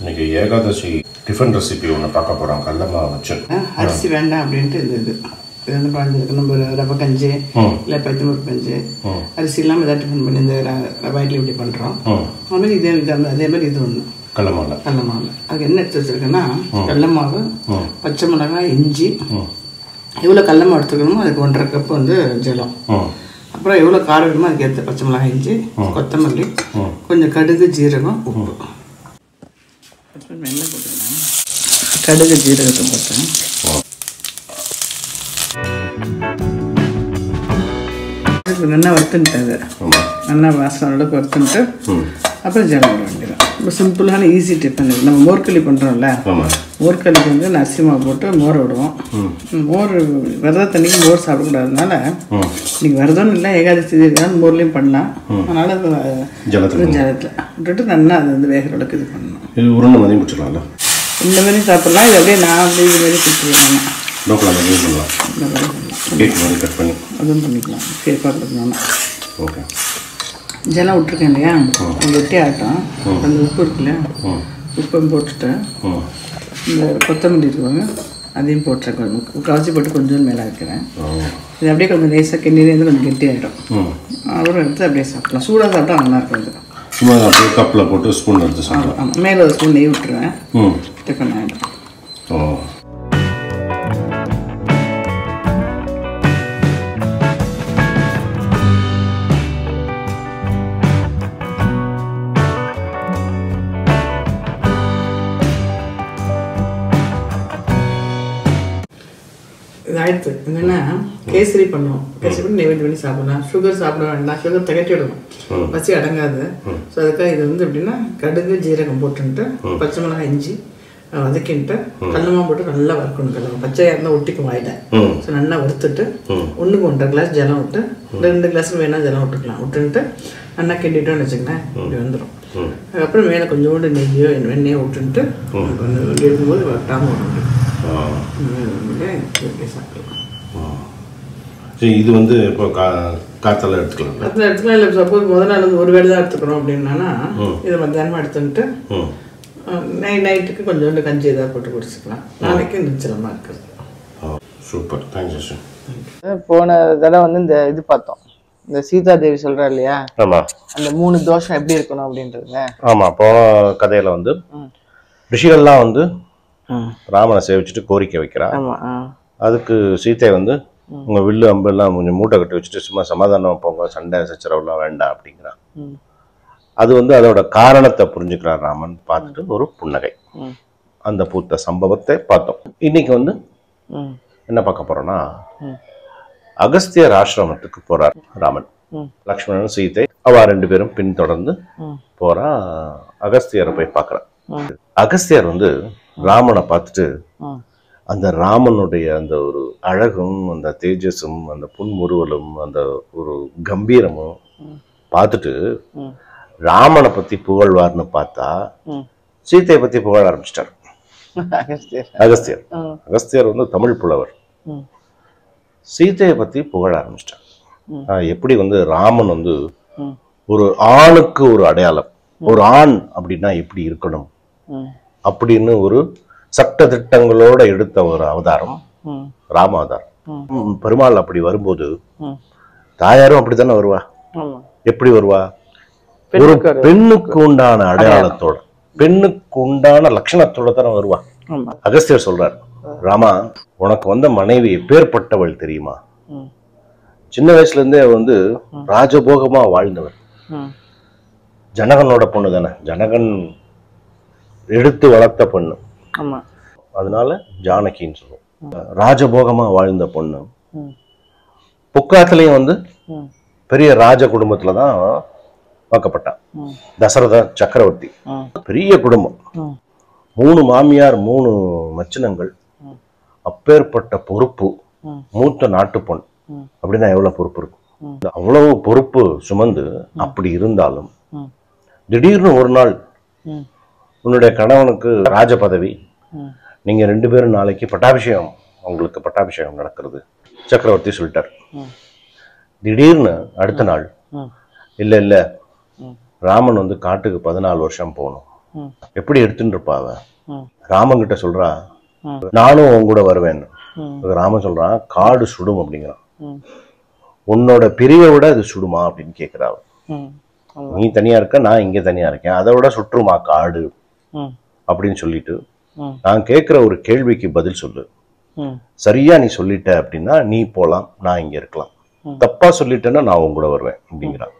இன்னைக்கு Ekadashi tiffin recipe ஒன்று பார்க்க போகிறோம். கடலை மாவு வச்சு அரிசி வேண்டாம் அப்படின்ட்டு இது வந்து பாஞ்சு நம்ம ரவை கஞ்சி இல்லை பைத்தம்பருப்பு கஞ்சி அரிசி இல்லாமல் ஏதாவது டிஃபன் பண்ணி இந்த ரவை இட்லி இப்படி பண்ணுறோம். அதுமாதிரி அதே மாதிரி இது ஒன்று கடலை மாவு. அதுக்கு என்ன எடுத்து வச்சுருக்கேன்னா கடலை மாவு, பச்சை மிளகாய், இஞ்சி, எவ்வளோ கடலை மாவு எடுத்துக்கணுமோ அதுக்கு 1.5 கப் வந்து ஜலம், அப்புறம் எவ்வளோ காரம் வேணுமோ அதுக்கு ஏற்ற பச்சை மிளகாய், இஞ்சி, கொத்தமல்லி, கொஞ்சம் கடுகு, ஜீரகம், உப்பு. எண்ணெய் போட்டுக்கலாம். கடுகு ஜீரகத்தை போட்டேன். நல்லா வறுத்துன்ட்டு நல்லா வாசனை அளவுக்கு வறுத்துன்ட்டு அப்புறம் ஜலம் விட வேண்டியது. ரொம்ப சிம்பிளான ஈஸி டிஃபன். நம்ம மோர்களி பண்ணுறோம்ல, மோர்களிக்கு வந்து அரிசி மாவு போட்டு மோரை விடுவோம். மோர் விரத தண்ணிக்கு மோர் சாப்பிடக்கூடாதுனால இன்னைக்கு விரதம்னு இல்லை, ஏகாதசி இருக்காது மோர்லேயும் பண்ணலாம். அதனால் ஜலத்தில் விட்டுட்டு நல்லா அது வந்து வேகிற அளவுக்கு இது பண்ணணும். இது உருண்டை மாதிரி பிடிச்சிடலாம்ல, இந்த மாதிரி சாப்பிட்லாம். இது அப்படியே நான் அப்படியே இது மாதிரி கொடுத்துருவாங்க. கட் பண்ணி அதுவும் பண்ணிக்கலாம். கேக் பார்த்துக்கலாம். ஓகே, ஜலம் விட்டுருக்கேன் இல்லையா, வெட்டி ஆட்டம் அந்த உப்பு இருக்குல்ல, உப்பையும் போட்டுட்டு இந்த கொத்தமல்லி இருக்குவாங்க அதையும் போட்டுருக்கேன். கவச்சி போட்டு கொஞ்சம் மேலே வைக்கிறேன். இது அப்படியே கொஞ்சம் லேசாக கிண்டிலேருந்து கொஞ்சம் கெட்டி ஆகிடும். அப்புறம் எடுத்து அப்படியே சாப்பிட்லாம். சூடாக சாப்பிட்டா நல்லாயிருக்கும். இது சும்மா அப்படியே கப்பில் போட்டு ஸ்பூன் எடுத்து சாப்பிடலாம். ஆமாம், மேலே ஒரு ஸ்பூன் நெய் விட்டுருவேன். டிஃபன் ஆகிடும். இது ஆயிடுச்சு. என்னென்னா கேசரி பண்ணுவோம். கேசரி பண்ணி நெய்வேத்தி பண்ணி சாப்பிடலாம். சுகர் சாப்பிட வேண்டாம், சுகர் திகட்டி விடணும், பசி அடங்காது. ஸோ அதுக்காக இது வந்து எப்படின்னா கடுகு ஜீரகம் போட்டுன்ட்டு பச்சை மிளகாய் இஞ்சி வதக்கின்ட்டு கடலமாவு போட்டு நல்லா வறுக்கணும். கடலை பச்சையாக இருந்தால் ஒட்டிக்கும் வாயில. ஸோ நல்லா வறுத்துட்டு 1க்கு 1.5 கிளாஸ் ஜலம் விட்டு 2 கிளாஸுக்கு வேணால் ஜலம் விட்டுக்கலாம். விட்டுன்ட்டு நல்லா கிண்டிட்டோன்னு வச்சுக்கோங்களேன், இப்படி வந்துடும். அதுக்கப்புறம் மேலே கொஞ்சோண்டு நெய்யோ வெண்ணெயோ விட்டுன்ட்டு இருக்கும்போது வட்டாமல் விடணும். இது வந்து இப்போ காத்தெல்லாம் எடுத்துக்கலாம். காத்தில் எடுத்துக்கலாம். இல்லை சப்போஸ் முதல் நாள் வந்து ஒரு வேளை தான் எடுத்துக்கிறோம் அப்படின்னா இதை மத்தியானமாக எடுத்துட்டு நைட்டுக்கு கொஞ்சோண்டு கஞ்சி ஏதாவது போட்டு குடிச்சிக்கலாம். நாளைக்கு நிச்சயமாக இருக்குது. Super, thanks sir. போன தடவை வந்து இந்த இது பார்த்தோம், இந்த சீதா தேவி சொல்கிறா இல்லையா, அந்த 3 தோஷம் எப்படி இருக்கணும் அப்படின்றதுங்க. ஆமாம், போன கதையில் வந்து ரிஷிகள்லாம் வந்து ராமனை சேவிச்சுட்டு கோரிக்கை வைக்கிறான். அதுக்கு சீத்தை வந்து உங்கள் வில்லு அம்பு எல்லாம் கொஞ்சம் மூட்டை கட்டி வச்சுட்டு சும்மா சமாதானம் போங்க, சண்டை சச்சரவுலாம் வேண்டாம் அப்படிங்கிறான். அது வந்து அதோட காரணத்தை புரிஞ்சுக்கிறார் ராமன். பார்த்துட்டு ஒரு புன்னகை, அந்த பூத்த சம்பவத்தை பார்த்தோம். இன்னைக்கு வந்து என்ன பார்க்க போறோம்னா, அகஸ்தியர் ஆசிரமத்துக்கு போறார் ராமன். லக்ஷ்மணன் சீதை அவ 2 பேரும் பின்தொடர்ந்து போறா. அகஸ்தியரை போய் பார்க்கறான். அகஸ்தியர் வந்து ராமனை பார்த்துட்டு அந்த ராமனுடைய அந்த ஒரு அழகும் அந்த தேஜஸும் அந்த புன்முறுவலும் அந்த ஒரு கம்பீரமும் பார்த்துட்டு ராமனை பத்தி புகழ்வார்னு பார்த்தா சீத்தையை பத்தி புகழ ஆரம்பிச்சிட்டார் அகஸ்தியர். அகஸ்தியர் வந்து தமிழ் புலவர். சீத்தையை பத்தி புகழ ஆரம்பிச்சிட்டார். எப்படி வந்து ராமன் வந்து ஒரு ஆணுக்கு ஒரு அடையாளம், ஒரு ஆண் அப்படின்னா எப்படி இருக்கணும் அப்படின்னு ஒரு சட்ட திட்டங்களோட எடுத்த ஒரு அவதாரம் ராம அவதாரம். பெருமாள் அப்படி வரும்போது தாயாரும் அப்படித்தானே வருவா. எப்படி வருவா? ஒரு பெண்ணுக்கு உண்டான அடையாளத்தோட, பெண்ணுக்கு உண்டான லட்சணத்தோட தானே வருவா. அகஸ்தியர் சொல்றார், ராமா உனக்கு வந்த மனைவி எப்பேற்பட்டவள் தெரியுமா? சின்ன வயசுல இருந்தே வந்து ராஜபோகமா வாழ்ந்தவர். ஜனகனோட பொண்ணு தானே, ஜனகன் எடுத்து வளர்த்த பொண்ணு, அதனால ஜானகின்னு சொல்லுவோம். ராஜபோகமா வாழ்ந்த பொண்ணு. புக்காத்துலயும் வந்து பெரிய ராஜ குடும்பத்துலதான் பார்க்கப்பட்டான். தசரத சக்கரவர்த்தி பெரிய குடும்பம், 3 மாமியார் 3 மச்சினங்கள், அப்பேற்பட்ட பொறுப்பு. மூத்த நாட்டு பொண்ணு அப்படின்னா எவ்வளவு பொறுப்பு இருக்கும். அவ்வளவு பொறுப்பு சுமந்து அப்படி இருந்தாலும் திடீர்னு ஒரு நாள் உன்னுடைய கணவனுக்கு ராஜ பதவி, நீங்க 2 பேரும் நாளைக்கு பட்டாபிஷேகம், உங்களுக்கு பட்டாபிஷேகம் நடக்கிறது சக்கரவர்த்தி சொல்லிட்டார். திடீர்னு அடுத்த நாள் இல்ல இல்ல ராமன் வந்து காட்டுக்கு 14 வருஷம் போகணும் எப்படி எடுத்துட்டு இருப்பா அவ? ராமன் கிட்ட சொல்றா, நானும் உன் கூட வருவேன்னு. ராமன் சொல்றான், காடு சுடும் அப்படிங்கிறான். உன்னோட பிரிவை விட அது சுடுமா அப்படின்னு கேட்கிறா. நீ தனியா இருக்க, நான் இங்க தனியா இருக்கேன், அதை விட சுற்றுமா காடு அப்படின்னு சொல்லிட்டு, நான் கேட்கிற ஒரு கேள்விக்கு பதில் சொல்லு. சரியா நீ சொல்லிட்ட அப்படின்னா நீ போலாம், நான் இங்க இருக்கலாம். தப்பா சொல்லிட்டேன்னா நான் உங்க கூட வருவேன் அப்படிங்கிறான்.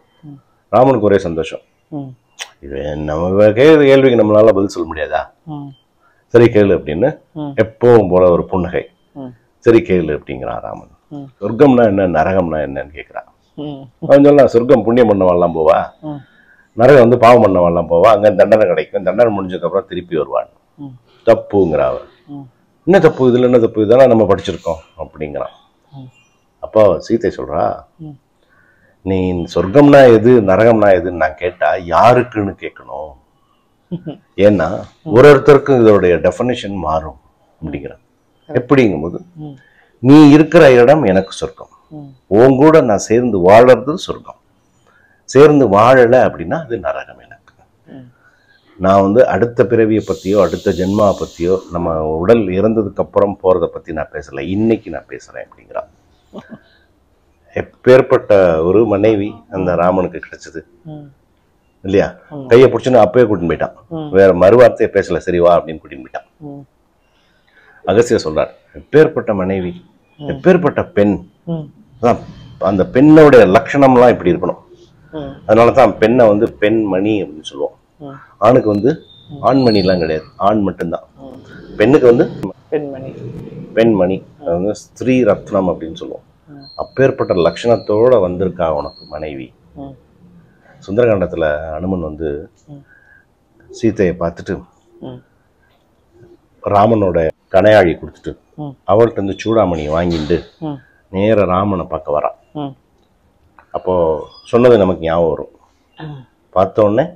ராமனுக்கு ஒரே சந்தோஷம். இது நம்ம கேள்விக்கு நம்மளால பதில் சொல்ல முடியாதா? சரி கேளு அப்படின்னு எப்பவும் போல ஒரு புன்னகை. சரி கேளு அப்படிங்கிறான் ராமன். சொர்க்கம்னா என்ன, நரகம்னா என்னன்னு கேட்கிறான். அவன் சொல்லலாம், சொர்க்கம் புண்ணியம் பண்ணவான்லாம் போவா, நரகம் வந்து பாவம் பண்ணவான்லாம் போவா, அங்க தண்டனை கிடைக்கும், தண்டனை முடிஞ்சதுக்கு அப்புறம் திருப்பி வருவான். தப்புங்கிற அவன். என்ன தப்பு, இதுல என்ன தப்பு, இதெல்லாம் நம்ம படிச்சிருக்கோம் அப்படிங்கிறான். அப்போ சீதை சொல்றா, நீ சொர்க்கம்னா எது நரகம்னா எதுன்னு நான் கேட்டா யாருக்குன்னு கேட்கணும். ஏன்னா ஒரு ஒருத்தருக்கும் இதோடைய டெஃபினிஷன் மாறும் அப்படிங்கிறான். எப்படிங்கும்போது, நீ இருக்கிற இடம் எனக்கு சொர்க்கம், உன் கூட நான் சேர்ந்து வாழறது சொர்க்கம், சேர்ந்து வாழலை அப்படின்னா அது நரகம் எனக்கு. நான் வந்து அடுத்த பிறவியை பத்தியோ அடுத்த ஜென்மா பத்தியோ நம்ம உடல் இறந்ததுக்கு அப்புறம் போறதை பத்தி நான் பேசல, இன்னைக்கு நான் பேசுறேன் அப்படிங்கிறான். எப்பேற்பட்ட ஒரு மனைவி அந்த ராமனுக்கு கிடைச்சது இல்லையா? கையை பிடிச்சுன்னு அப்பவே கூட்டின்னு போயிட்டான், வேற மறுவார்த்தையை பேசல, சரி வா அப்படின்னு கூட்டின்னு போயிட்டான். அகஸ்தியர் சொல்றார், எப்பேற்பட்ட மனைவி, எப்பேற்பட்ட பெண். அந்த பெண்ணோட லட்சணம்லாம் இப்படி இருக்கணும். அதனாலதான் பெண்ணை வந்து பெண்மணி அப்படின்னு சொல்லுவோம். ஆணுக்கு வந்து ஆண்மணி எல்லாம் கிடையாது, ஆண் மட்டும்தான். பெண்ணுக்கு வந்து பெண்மணி, பெண்மணி, அது வந்து ஸ்திரீ ரத்னம் அப்படின்னு சொல்லுவோம். அப்பேற்பட்ட லட்சணத்தோட வந்திருக்கா உனக்கு மனைவி. சுந்தரகாண்டத்துல அனுமன் வந்து சீதையை பார்த்துட்டு ராமனோட கணையாழி கொடுத்துட்டு அவள்கிட்ட இருந்து சூடாமணி வாங்கிட்டு நேர ராமனை பார்க்க வரான். அப்போ சொன்னது நமக்கு ஞாபகம் வரும். பார்த்த உடனே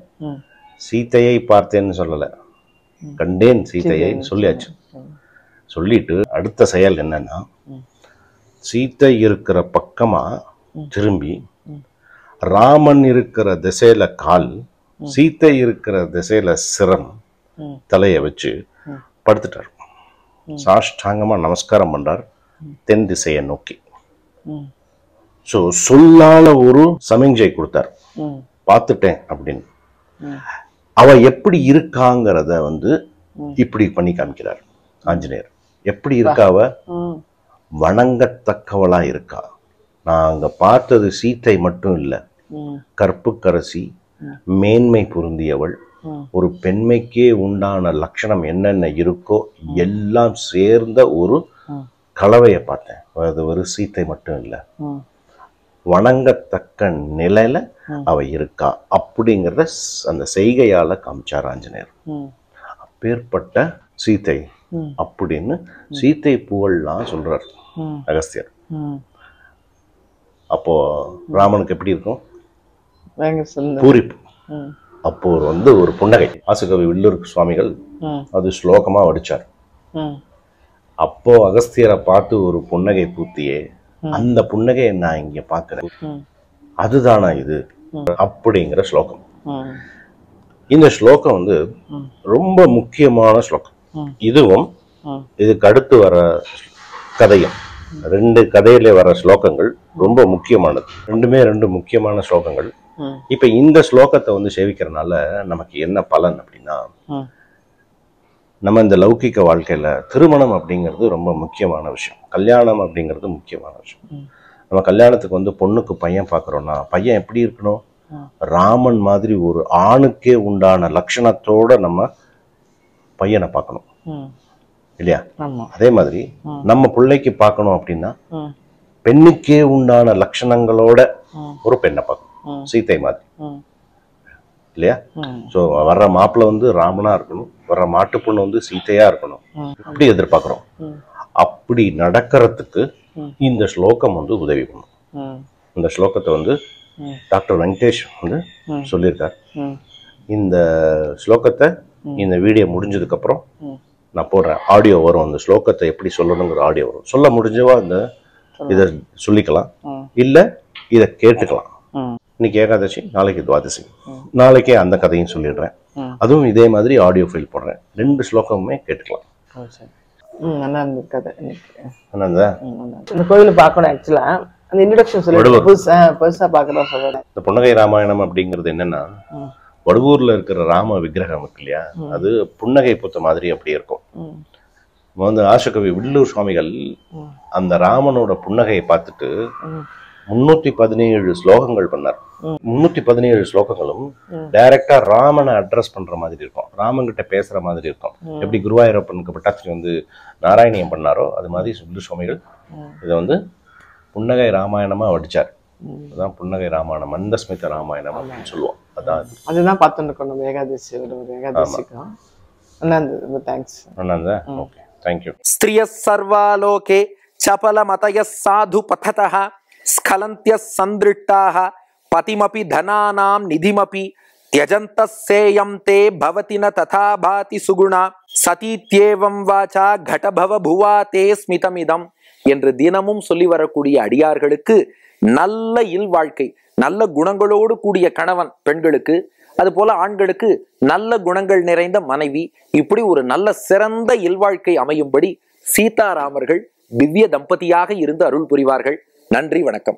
சீதையை பார்த்தேன்னு சொல்லல, கண்டேன் சீதையை சொல்லியாச்சு. சொல்லிட்டு அடுத்த செயல் என்னன்னா, சீதை இருக்கிற பக்கமா திரும்பி ராமன் இருக்கிற திசையில கால், சீதை இருக்கிற திசையில சிரம், தலைய வச்சு படுத்துட்டார். சாஷ்டாங்கமா நமஸ்காரம் பண்றார் தென் திசையை நோக்கி. சோ சொல்லால ஒரு சமிஞ்சை கொடுத்தார், பார்த்துட்டேன் அப்படின்னு. அவ எப்படி இருக்காங்கிறத வந்து இப்படி பண்ணி காமிக்கிறார் ஆஞ்சநேயர். எப்படி இருக்கா அவ? வணங்கத்தக்கவளா இருக்கா. நான் அங்க பார்த்தது சீத்தை மட்டும் இல்ல, கற்புக்கரசி, மேன்மை பொருந்தியவள், ஒரு பெண்மைக்கே உண்டான லட்சணம் என்னென்ன இருக்கோ எல்லாம் சேர்ந்த ஒரு கலவையை பார்த்தேன். அது ஒரு சீத்தை மட்டும் இல்ல, வணங்கத்தக்க நிலையில அவ இருக்கா அப்படிங்கிறத அந்த செய்கையால காமிச்சார் ஆஞ்சநேயர். அப்பேற்பட்ட சீத்தை அப்படின்னு சீத்தை புகழ்லாம் சொல்றார் அகஸ்தியர். அப்போ ராமனுக்கு எப்படி இருக்கும்? பூரிப்பு. அப்போ வந்து ஒரு புன்னகை. ஆசுகவி வில்லூர் சுவாமிகள் அது ஸ்லோகமா வடிச்சார். அப்போ அகஸ்தியரை பார்த்து ஒரு புன்னகை பூத்தியே, அந்த புன்னகையை நான் இங்க பாக்குறேன், அதுதானா இது அப்படிங்கிற ஸ்லோகம். இந்த ஸ்லோகம் வந்து ரொம்ப முக்கியமான ஸ்லோகம். இதுவும் இதுக்கு அடுத்து வர கதையும், ரெண்டு கதையில வர ஸ்லோகங்கள் ரொம்ப முக்கியமானது. ரெண்டுமே ரெண்டு முக்கியமான ஸ்லோகங்கள். இப்ப இந்த ஸ்லோகத்தை வந்து சேவிக்கிறதுனால நமக்கு என்ன பலன் அப்படின்னா, நம்ம இந்த லௌகிக்க வாழ்க்கையில திருமணம் அப்படிங்கிறது ரொம்ப முக்கியமான விஷயம், கல்யாணம் அப்படிங்கிறது முக்கியமான விஷயம். நம்ம கல்யாணத்துக்கு வந்து பொண்ணுக்கு பையன் பார்க்குறோம்னா, பையன் எப்படி இருக்கணும்? ராமன் மாதிரி ஒரு ஆணுக்கே உண்டான லட்சணத்தோட நம்ம பையனை பார்க்கணும் இல்லையா? அதே மாதிரி நம்ம பிள்ளைக்கு பார்க்கணும் அப்படின்னா பெண்ணுக்கே உண்டான லட்சணங்களோட ஒரு பெண்ணை பார்க்கணும், சீத்தை மாதிரி இல்லையா? ஸோ வர்ற மாப்பிள்ளை வந்து ராமனா இருக்கணும், வர்ற மாட்டு பொண்ணு வந்து சீத்தையா இருக்கணும், அப்படி எதிர்பார்க்கிறோம். அப்படி நடக்கிறதுக்கு இந்த ஸ்லோகம் வந்து உதவி பண்ணும். இந்த ஸ்லோகத்தை வந்து டாக்டர் வெங்கடேஷ் வந்து சொல்லியிருக்கார். இந்த ஸ்லோகத்தை இந்த வீடியோ முடிஞ்சதுக்கு அப்புறம் நான் போடுறேன், ஆடியோ வரும். அந்த ஸ்லோகத்தை எப்படி சொல்லணுங்கிற ஆடியோ வரும். சொல்ல முடிஞ்சவா இந்த இதை சொல்லிக்கலாம், இல்ல இதை கேட்டுக்கலாம். இன்னைக்கு ஏகாதசி, நாளைக்கு துவாதசி, நாளைக்கே அந்த கதையும் சொல்லிடுறேன். அதுவும் இதே மாதிரி ஆடியோ ஃபைல் போடுறேன். 2 ஸ்லோகமுமே கேட்டுக்கலாம். நல்லா இருந்தது கதை. இந்த கோயிலை பார்க்கணும். ஆக்சுவலா அந்த இன்ட்ரோடக்ஷன் சொல்லி பெருசா பார்க்கணும் சொல்றேன். இந்த புன்னகை ராமாயணம் அப்படிங்கிறது என்னன்னா, வடுவூர்ல இருக்கிற ராம விக்கிரகம் இருக்கு இல்லையா, அது புன்னகை புத்த மாதிரி அப்படி இருக்கும். வந்து ஆசகவி வில்லூர் சுவாமிகள் அந்த ராமனோட புன்னகையை பார்த்துட்டு 317 ஸ்லோகங்கள் பண்ணார். 317 ஸ்லோகங்களும் டைரக்டா ராமனை அட்ரஸ் பண்ற மாதிரி இருக்கும், ராமன்கிட்ட பேசுற மாதிரி இருக்கும். எப்படி குருவாயூரப்பனுக்கு பட்டாத்திரி வந்து நாராயணியம் பண்ணாரோ அது மாதிரி வில்லூர் சுவாமிகள் இதை வந்து புன்னகை ராமாயணமா வடிச்சார். அதான் புன்னகை ராமாயணம், மந்தஸ்மித ராமாயணம் அப்படின்னு சொல்லுவோம். அதுதான் பார்த்துட்டு இருக்கோம் நம்ம ஏகாதசிக்கும். தேங்க்ஸ். Okay, thank you. ஸ்திரிய சர்வாலோகே சபல மதய சாது பததஹ ஸ்கலந்த்ய சந்திருட்டாஹ பதிமபி தனானாம் நிதிமபி த்யஜந்தஸ்ஸேயம் தே பவதி ந ததா பாதி சுகுணா சதீத்யேவம் வாசா கடபவ புவா தே ஸ்மிதமிதம் என்று தினமும் சொல்லி வரக்கூடிய அடியார்களுக்கு நல்ல இல்வாழ்க்கை, நல்ல குணங்களோடு கூடிய கணவன் பெண்களுக்கு, அது போல ஆண்களுக்கு நல்ல குணங்கள் நிறைந்த மனைவி, இப்படி ஒரு நல்ல சிறந்த இல்வாழ்க்கை அமையும்படி சீதாராமர்கள் திவ்ய தம்பதியாக இருந்து அருள் புரிவார்கள். நன்றி, வணக்கம்.